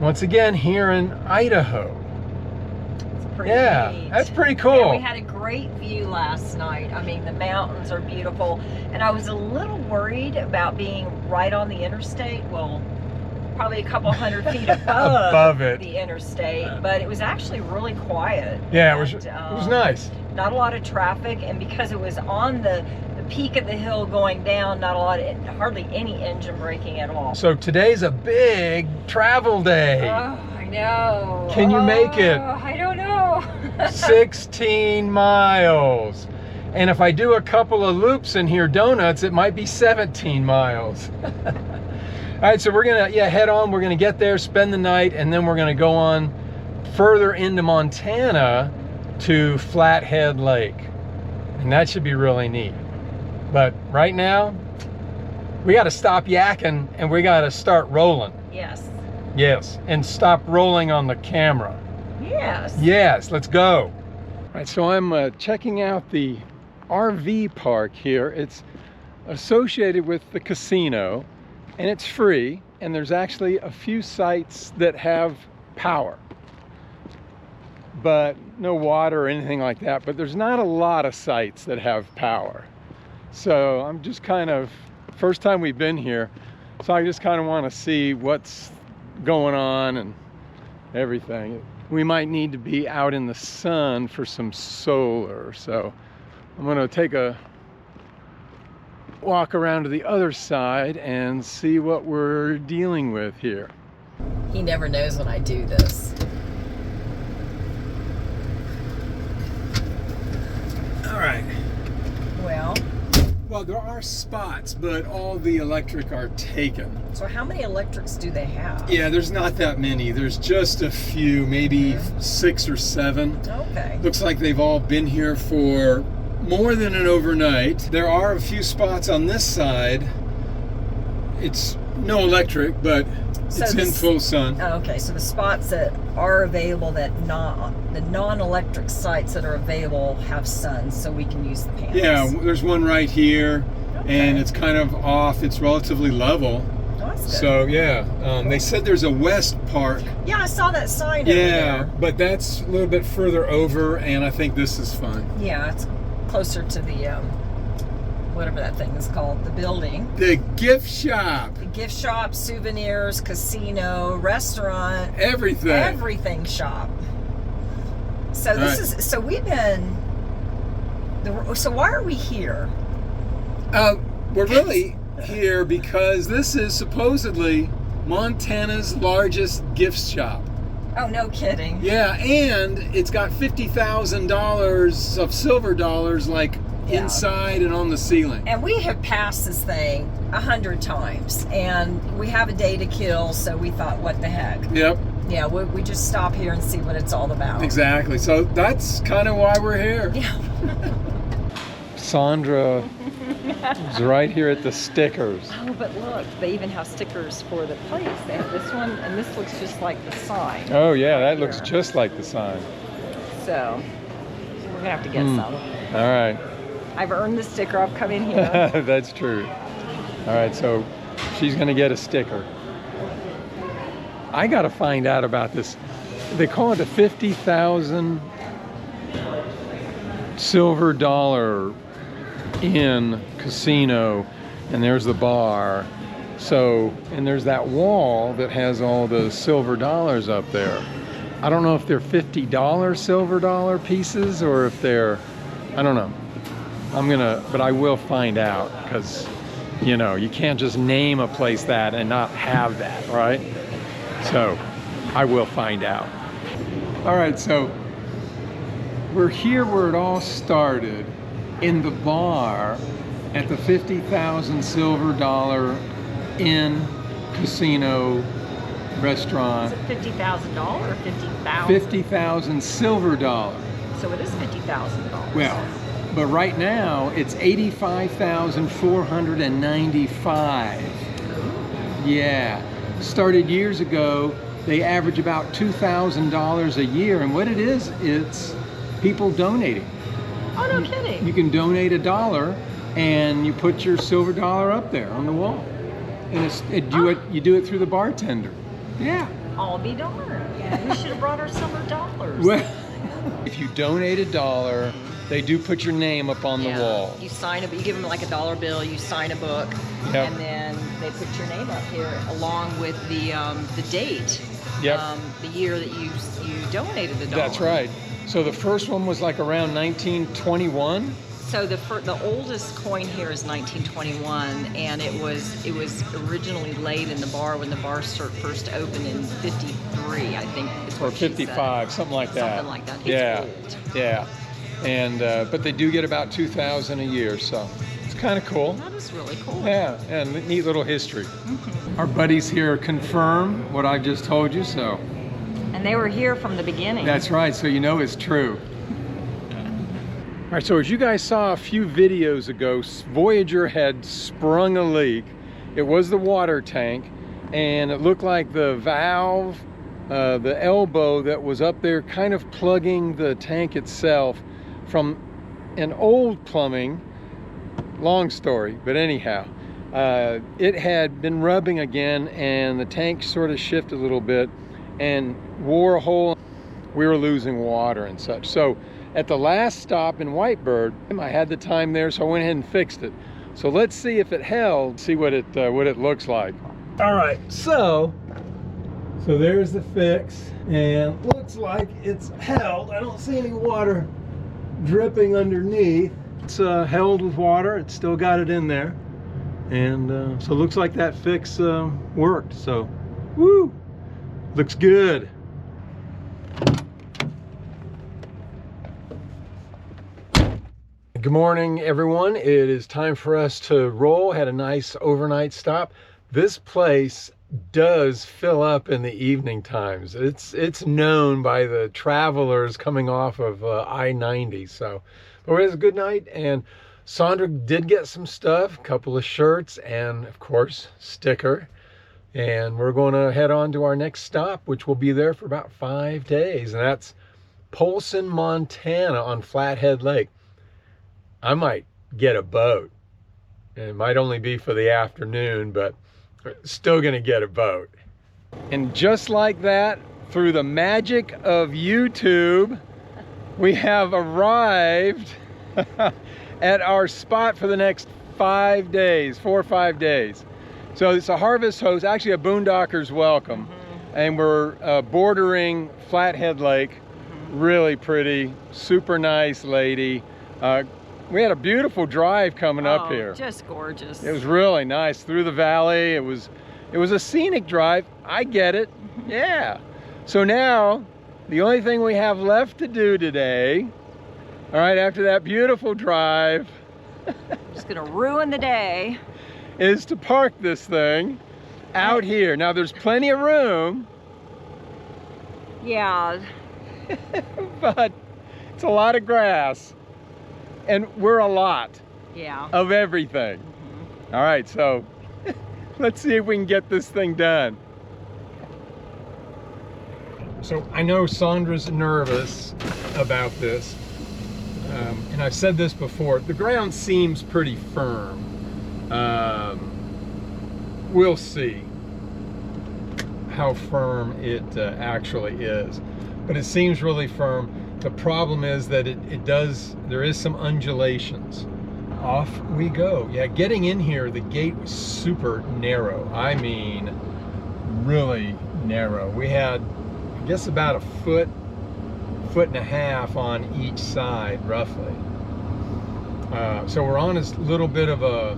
Speaker 2: once again here in Idaho.
Speaker 1: Pretty
Speaker 2: Yeah,
Speaker 1: neat.
Speaker 2: that's pretty cool.
Speaker 1: And we had a great view last night. I mean, the mountains are beautiful. And I was a little worried about being right on the interstate. Well, probably a couple hundred feet
Speaker 2: Above it.
Speaker 1: the interstate. But it was actually really quiet.
Speaker 2: Yeah, it was
Speaker 1: And,
Speaker 2: nice.
Speaker 1: Not a lot of traffic. And because it was on the peak of the hill going down, hardly any engine braking at all.
Speaker 2: So today's a big travel day.
Speaker 1: Oh, I know.
Speaker 2: Can you make it?
Speaker 1: I don't know.
Speaker 2: 16 miles. And if I do a couple of loops in here, donuts, it might be 17 miles. All right, so we're gonna head on. We're gonna get there, spend the night, and then we're gonna go on further into Montana to Flathead Lake. And that should be really neat. But right now, we gotta stop yakking and we gotta start rolling.
Speaker 1: Yes.
Speaker 2: Yes, and stop rolling on the camera.
Speaker 1: Yes.
Speaker 2: Yes, let's go. All right, so I'm checking out the RV park here. It's associated with the casino, and it's free, and there's actually a few sites that have power, but no water or anything like that. But there's not a lot of sites that have power. So I'm just kind of, first time we've been here, so I just kind of want to see what's going on and everything. We might need to be out in the sun for some solar, so I'm going to take a walk around to the other side and see what we're dealing with here.
Speaker 1: He never knows when I do this.
Speaker 2: All right.
Speaker 1: Well,
Speaker 2: there are spots, but all the electric are taken.
Speaker 1: so how many electrics do they have?
Speaker 2: Yeah, there's not that many. There's just a few, maybe 6 or 7.
Speaker 1: Okay.
Speaker 2: Looks like they've all been here for more than an overnight. There are a few spots on this side. It's No electric, but
Speaker 1: So
Speaker 2: it's in
Speaker 1: this-
Speaker 2: full sun.
Speaker 1: Oh, okay, so the spots that are available, the non-electric sites that are available have sun, so we can use the panels.
Speaker 2: Yeah, there's one right here, and
Speaker 1: Okay.
Speaker 2: it's kind of off. It's relatively level.
Speaker 1: Oh, that's good.
Speaker 2: So yeah, they said there's a west park.
Speaker 1: Yeah, I saw that sign over
Speaker 2: Yeah,
Speaker 1: there.
Speaker 2: but that's a little bit further over, and I think this is fun.
Speaker 1: Yeah, it's closer to the whatever that thing is called, the building.
Speaker 2: The gift shop,
Speaker 1: The gift shop, souvenirs, casino, restaurant,
Speaker 2: everything.
Speaker 1: everything shop. So this
Speaker 2: Right.
Speaker 1: is so we've been. So why are we here?
Speaker 2: We're really here because this is supposedly Montana's largest gift shop.
Speaker 1: Oh, no kidding.
Speaker 2: Yeah, and it's got $50,000 of silver dollars like
Speaker 1: Yeah.
Speaker 2: inside and on the ceiling.
Speaker 1: And we have passed this thing 100 times, and we have a day to kill, so we thought, what the heck?
Speaker 2: Yep,
Speaker 1: Yeah, we just stop here and see what it's all about.
Speaker 2: exactly. So that's kind of why we're here.
Speaker 1: Yeah.
Speaker 2: Sandra is right here at the stickers.
Speaker 1: Oh, but look, they even have stickers for the place. They have this one, and this looks just like the sign.
Speaker 2: Oh yeah, that
Speaker 1: looks
Speaker 2: just like the sign.
Speaker 1: So we're gonna have to get some.
Speaker 2: All right.
Speaker 1: I've earned the sticker. I've come in here.
Speaker 2: That's true. All right, so she's gonna get a sticker. I gotta find out about this. They call it a 50,000 silver dollar in casino, and there's the bar. So, and there's that wall that has all the silver dollars up there. I don't know if they're $50 silver dollar pieces or if they're, I don't know. But I will find out, because, you know, you can't just name a place that and not have that, right? So I will find out. All right, so we're here where it all started, in the bar at the 50,000 silver dollar inn casino restaurant.
Speaker 1: Is it $50,000 or 50,000?
Speaker 2: 50,000 silver dollar.
Speaker 1: So it is $50,000.
Speaker 2: Well, but right now it's 85,495. Yeah, started years ago. They average about $2,000 a year, and what it is, it's people donating.
Speaker 1: Oh, no kidding.
Speaker 2: You can donate $1, and you put your silver dollar up there on the wall, and you do it through the bartender. Yeah.
Speaker 1: I'll be darned. We should have brought our silver dollars.
Speaker 2: Well, if you donate $1, they do put your name up on the wall.
Speaker 1: You sign it, you give them like a dollar bill, you sign a book,
Speaker 2: Yep.
Speaker 1: and then they put your name up here along with the date,
Speaker 2: Yep.
Speaker 1: the year that you donated the dollar.
Speaker 2: That's right. So the first one was like around 1921.
Speaker 1: So the oldest coin here is 1921, and it was originally laid in the bar when the bar first opened in '53, I think. Is
Speaker 2: Or
Speaker 1: what she
Speaker 2: 55,
Speaker 1: said.
Speaker 2: something like that.
Speaker 1: Something like that. It's
Speaker 2: Yeah,
Speaker 1: old.
Speaker 2: yeah. And but they do get about 2,000 a year, so it's kind of cool.
Speaker 1: That is really cool.
Speaker 2: Yeah, and neat little history. Our buddies here confirm what I just told you, so
Speaker 1: And they were here from the beginning.
Speaker 2: that's right. So you know it's true. All right, so as you guys saw a few videos ago, Voyager had sprung a leak. It was the water tank, and it looked like the valve, the elbow that was up there kind of plugging the tank itself from an old plumbing. Long story, but anyhow, it had been rubbing again, and the tank sort of shifted a little bit and wore a hole. We were losing water and such. So at the last stop in Whitebird, I had the time there, so I went ahead and fixed it. So let's see if it held, see what it looks like. All right, so there's the fix, and looks like it's held. I don't see any water dripping underneath. It's held with water. It's still got it in there, and so it looks like that fix worked. So, woo, looks good. Good morning, everyone. It is time for us to roll. Had a nice overnight stop. This place does fill up in the evening times. It's known by the travelers coming off of I-90. So, but it was a good night, and Sandra did get some stuff, a couple of shirts, and of course, sticker. And we're going to head on to our next stop, which will be there for about 5 days. And that's Polson, Montana on Flathead Lake. I might get a boat. It might only be for the afternoon, but still going to get a boat. And just like that, through the magic of YouTube, we have arrived at our spot for the next 5 days, 4 or 5 days. So it's a harvest host, actually a boondocker's welcome. And we're bordering Flathead Lake. Really pretty, super nice lady. We had a beautiful drive coming up here.
Speaker 1: Just gorgeous.
Speaker 2: It was really nice through the valley. It was a scenic drive. I get it. Yeah. So now the only thing we have left to do today, all right, after that beautiful drive,
Speaker 1: Just gonna ruin the day.
Speaker 2: is to park this thing out here. Now there's plenty of room,
Speaker 1: Yeah.
Speaker 2: but it's a lot of grass and we're a lot
Speaker 1: Yeah.
Speaker 2: of everything. All right, so let's see if we can get this thing done. So I know Sandra's nervous about this, and I've said this before, the ground seems pretty firm. We'll see how firm it actually is, but it seems really firm. The problem is that there is some undulations. Off we go. Yeah, getting in here, the gate was super narrow. I mean, really narrow. We had, I guess, about a foot and a half on each side, roughly. So we're on a little bit of a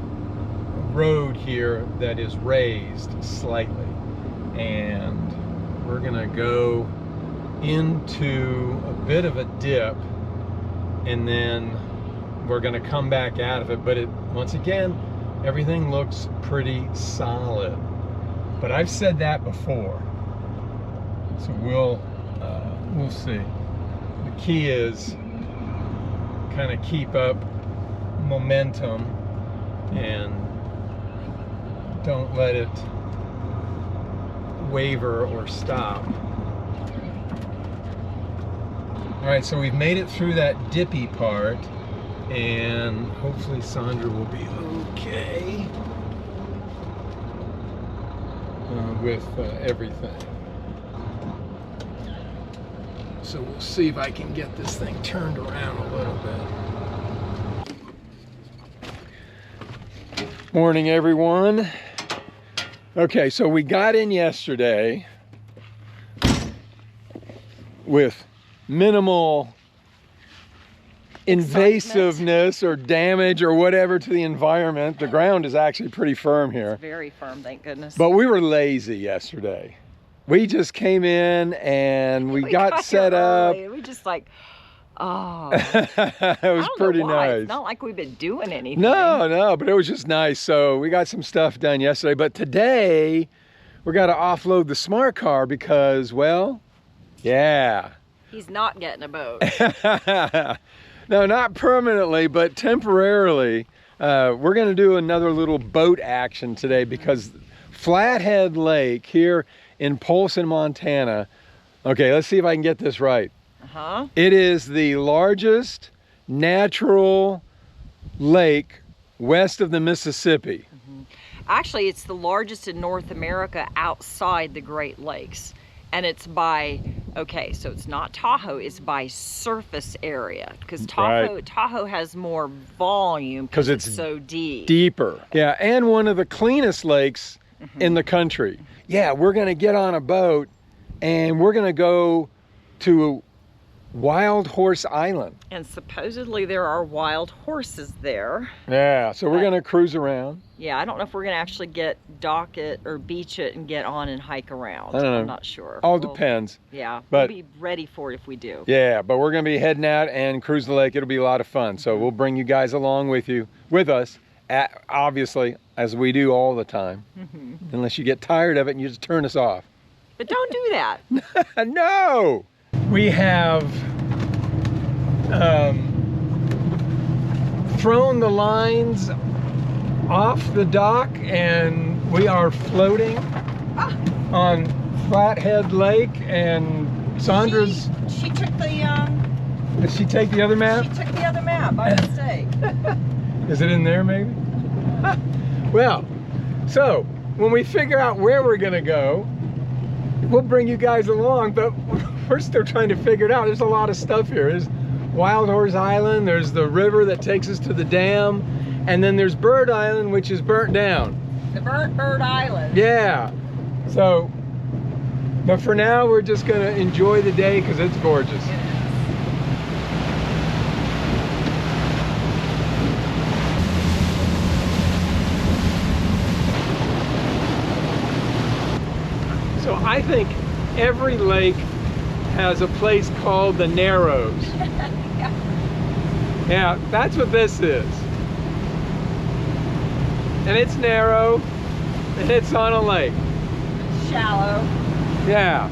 Speaker 2: road here that is raised slightly, and we're gonna go into a bit of a dip, and then we're going to come back out of it. But once again, everything looks pretty solid. But I've said that before, so we'll see. The key is kind of keep up momentum and don't let it waver or stop. All right, so we've made it through that dippy part, and hopefully Sandra will be okay with everything. So we'll see if I can get this thing turned around a little bit. Morning, everyone. Okay, so we got in yesterday with minimal invasiveness or damage or whatever to the environment. The ground is actually pretty firm here.
Speaker 1: Very firm, thank goodness.
Speaker 2: But we were lazy yesterday. We just came in and we got set
Speaker 1: here
Speaker 2: up.
Speaker 1: early. We just like, oh.
Speaker 2: It was
Speaker 1: I don't
Speaker 2: pretty
Speaker 1: know why.
Speaker 2: nice.
Speaker 1: It's not like we've been doing anything.
Speaker 2: No, but it was just nice. So we got some stuff done yesterday. But today, we're going to offload the smart car because, well, yeah.
Speaker 1: He's not getting a boat.
Speaker 2: No, not permanently, but temporarily. We're going to do another little boat action today because Flathead Lake here in Polson, Montana. Okay, let's see if I can get this right.
Speaker 1: Uh-huh.
Speaker 2: It is the largest natural lake west of the Mississippi.
Speaker 1: Actually, it's the largest in North America outside the Great Lakes. And it's by, okay, so it's not Tahoe, it's by surface area. Because Tahoe has more volume because it's so deep.
Speaker 2: Deeper. Yeah, and one of the cleanest lakes in the country. Yeah, we're gonna get on a boat and we're gonna go to Wild Horse Island.
Speaker 1: And supposedly there are wild horses there.
Speaker 2: Yeah, so we're gonna cruise around.
Speaker 1: Yeah, I don't know if we're gonna actually dock it or beach it and get on and hike around.
Speaker 2: I don't know.
Speaker 1: I'm not sure.
Speaker 2: All depends.
Speaker 1: Yeah,
Speaker 2: But-
Speaker 1: we'll be ready for it if we do.
Speaker 2: Yeah, but we're gonna be heading out and cruise the lake. It'll be a lot of fun. So we'll bring you guys along with us, obviously, as we do all the time. Unless you get tired of it and you just turn us off.
Speaker 1: But don't do that.
Speaker 2: No! We have thrown the lines off the dock and we are floating on Flathead Lake, and Sandra's.
Speaker 1: She took the
Speaker 2: Did she take the other map?
Speaker 1: took the other map by mistake.
Speaker 2: Is it in there maybe? Well, so when we figure out where we're gonna go, we'll bring you guys along, but we're still trying to figure it out. There's a lot of stuff here. There's Wild Horse Island, there's the river that takes us to the dam, and then there's Bird Island, which is burnt down.
Speaker 1: The Burnt Bird Island.
Speaker 2: Yeah. So, but for now, we're just gonna enjoy the day because it's gorgeous. So I think every lake has a place called the Narrows. Yeah, that's what this is. And it's narrow, and it's on a lake.
Speaker 1: Shallow.
Speaker 2: Yeah.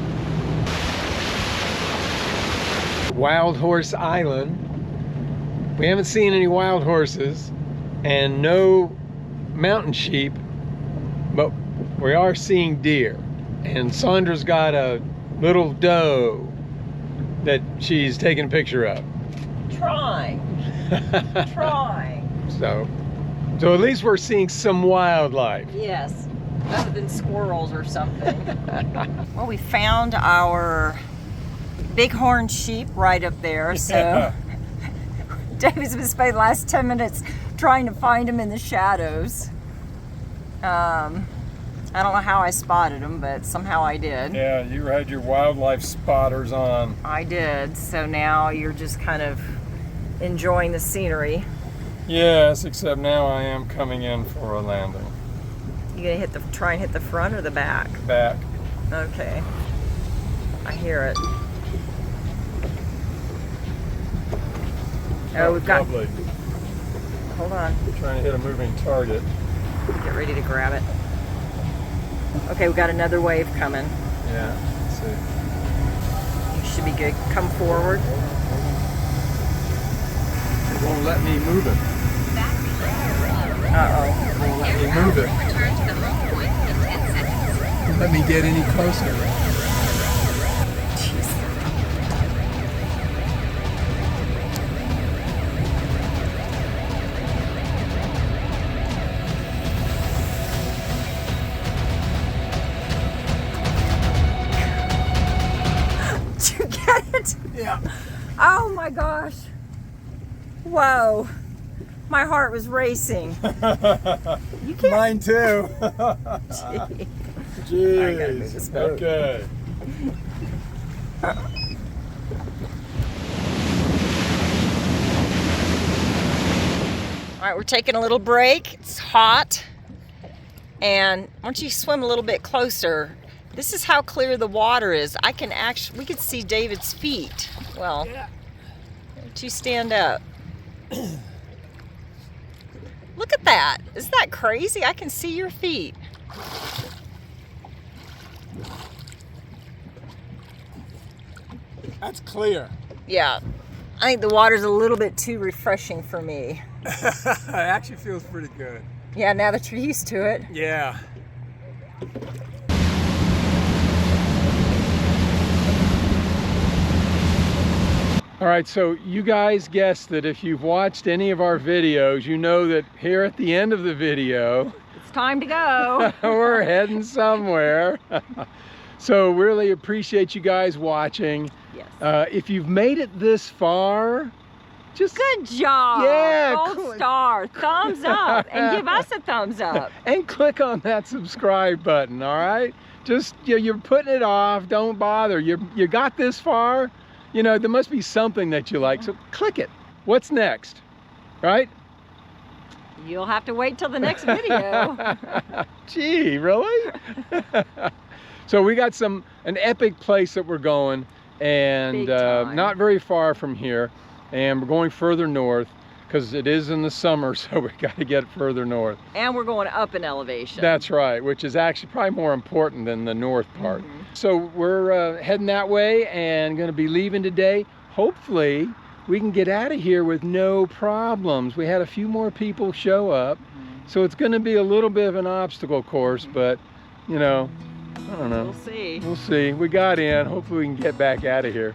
Speaker 2: Wild Horse Island. We haven't seen any wild horses and no mountain sheep, but we are seeing deer. And Sandra's got a little doe that she's taking a picture of.
Speaker 1: Trying.
Speaker 2: So at least we're seeing some wildlife.
Speaker 1: Yes. Other than squirrels or something. Well, we found our bighorn sheep right up there, so David's been spending the last 10 minutes trying to find him in the shadows. I don't know how I spotted him, but somehow I did.
Speaker 2: Yeah, you had your wildlife spotters on.
Speaker 1: I did, so now you're just kind of enjoying the scenery.
Speaker 2: Yes, except now I am coming in for a landing.
Speaker 1: You gonna try and hit the front or the back?
Speaker 2: Back.
Speaker 1: Okay. I hear it. Oh, we've got.
Speaker 2: Lovely.
Speaker 1: Hold on.
Speaker 2: Trying to hit a moving target.
Speaker 1: Get ready to grab it. Okay, we got another wave coming.
Speaker 2: Yeah, let's see.
Speaker 1: You should be good. Come forward.
Speaker 2: It won't let me move it.
Speaker 1: Uh-oh.
Speaker 2: It won't let me move it. Won't let me get any closer.
Speaker 1: Did you get it?
Speaker 2: Yeah.
Speaker 1: Oh my gosh. Whoa. My heart was racing. You can't.
Speaker 2: Mine too.
Speaker 1: Gee. I gotta move
Speaker 2: Jeez.
Speaker 1: this boat.
Speaker 2: Okay.
Speaker 1: All right, we're taking a little break. It's hot. And once you swim a little bit closer, this is how clear the water is. We could see David's feet. Well, why don't you stand up? Look at that. Isn't that crazy? I can see your feet.
Speaker 2: That's clear.
Speaker 1: Yeah. I think the water's a little bit too refreshing for me.
Speaker 2: It actually feels pretty good.
Speaker 1: Yeah, now that you're used to it.
Speaker 2: Yeah. All right, so you guys guessed that if you've watched any of our videos, you know that here at the end of the video,
Speaker 1: It's time to go.
Speaker 2: we're heading somewhere. So really appreciate you guys watching.
Speaker 1: Yes.
Speaker 2: If you've made it this far, just
Speaker 1: Good job.
Speaker 2: Yeah,
Speaker 1: Gold
Speaker 2: cool.
Speaker 1: star. Thumbs up. And give us a thumbs up.
Speaker 2: and click on that subscribe button, all right? Just, you're putting it off, don't bother. You got this far, there must be something that you like, so click it. What's next, right?
Speaker 1: You'll have to wait till the next video.
Speaker 2: Gee, really? So we got an epic place that we're going, and
Speaker 1: Big time.
Speaker 2: not very far from here, and we're going further north because it is in the summer, so we got to get further north.
Speaker 1: And we're going up in elevation.
Speaker 2: That's right, which is actually probably more important than the north part. So we're heading that way and going to be leaving today. Hopefully we can get out of here with no problems. We had a few more people show up, so it's going to be a little bit of an obstacle course, but I don't know.
Speaker 1: We'll see.
Speaker 2: We'll see. We got in. Hopefully we can get back out of here.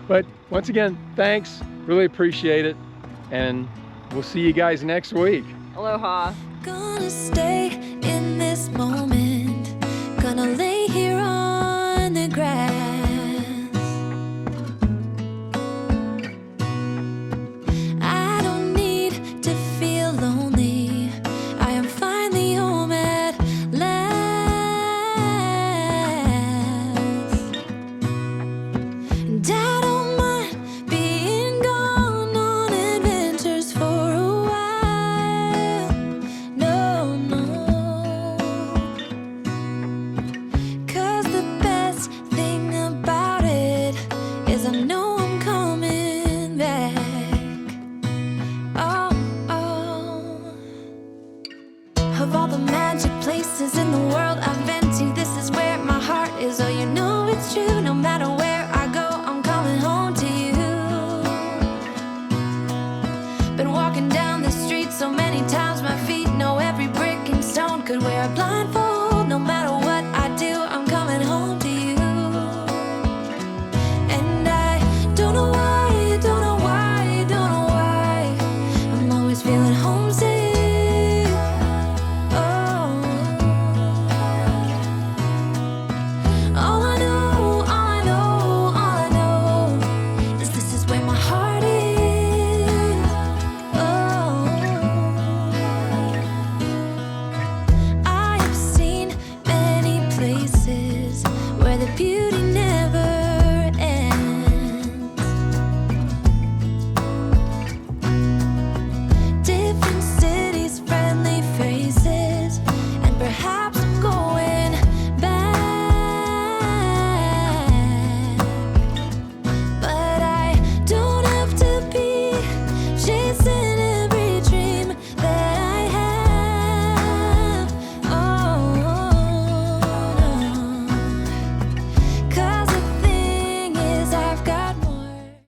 Speaker 2: But once again, thanks. Really appreciate it. And we'll see you guys next week.
Speaker 1: Aloha.
Speaker 3: Gonna stay in